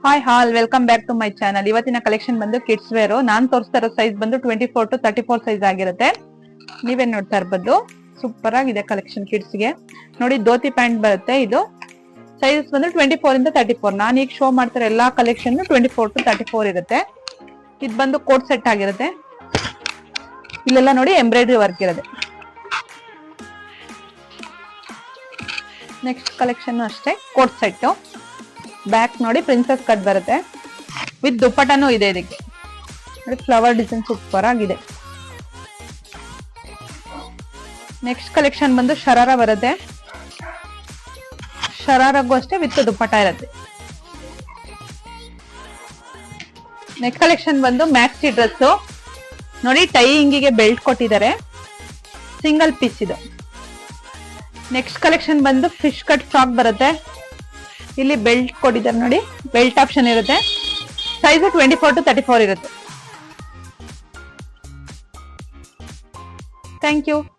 Hi all welcome back to my channel. ಇವತ್ತಿನ collection ಬಂದು kids wear. ನಾನ್ ತೋರಿಸ್ತಾ ಇರೋ ಸೈಜ್ ಬಂದು 24 to 34 ಸೈಜ್ ಆಗಿರುತ್ತೆ. ನೀವೇನ್ ನೋಡ್ತಾ ಇರ್ಬೋದು, ಸೂಪರ್ ಆಗಿದೆ ಕಲೆಕ್ಷನ್ ಕಿಡ್ಸ್ ಗೆ. ನೋಡಿ ಧೋತಿ ಪ್ಯಾಂಟ್ ಬರುತ್ತೆ. ಇದು ಸೈಜ್ ಬಂದು 24 ಇಂದ 34. ನಾನು ಈಗ ಶೋ ಮಾಡ್ತಾರೆ ಎಲ್ಲಾ ಕಲೆಕ್ಷನ್ 24 to 34 ಇರುತ್ತೆ. ಇದು ಬಂದು ಕೋಟ್ ಸೆಟ್ ಆಗಿರುತ್ತೆ. ಇಲ್ಲೆಲ್ಲ ನೋಡಿ ಎಂಬ್ರಾಯ್ಡ್ರಿ ವರ್ಕ್ ಇರುತ್ತೆ. ನೆಕ್ಸ್ಟ್ ಕಲೆಕ್ಷನ್ ಅಷ್ಟೇ ಕೋಟ್ ಸೆಟ್. ಬ್ಯಾಕ್ ನೋಡಿ ಪ್ರಿನ್ಸೆಸ್ ಕಟ್ ಬರುತ್ತೆ ವಿತ್ ದುಪ್ಪಟನೂ ಇದೆ. ಇದಕ್ಕೆ ಫ್ಲವರ್ ಡಿಸೈನ್ ಸೂಪರ್ ಆಗಿದೆ. ನೆಕ್ಸ್ಟ್ ಕಲೆಕ್ಷನ್ ಬಂದು ಶರಾರ ಬರುತ್ತೆ. ಶರಾರಗೂ ಅಷ್ಟೇ ವಿತ್ ದುಪ್ಪಟ ಇರುತ್ತೆ. ನೆಕ್ಸ್ಟ್ ಕಲೆಕ್ಷನ್ ಬಂದು ಮ್ಯಾಕ್ಸಿ ಡ್ರೆಸ್. ನೋಡಿ ಟೈಯಿಂಗಿಗೆ ಬೆಲ್ಟ್ ಕೊಟ್ಟಿದ್ದಾರೆ, ಸಿಂಗಲ್ ಪೀಸ್ ಇದು. ನೆಕ್ಸ್ಟ್ ಕಲೆಕ್ಷನ್ ಬಂದು ಫಿಶ್ ಕಟ್ ಫ್ರಾಕ್ ಬರುತ್ತೆ. ಇಲ್ಲಿ ಬೆಲ್ಟ್ ಕೊಟ್ಟಿದ್ದಾರೆ ನೋಡಿ, ಬೆಲ್ಟ್ ಆಪ್ಷನ್ ಇರುತ್ತೆ. ಸೈಜ್ 24 to 34 ಇರುತ್ತೆ. Thank you.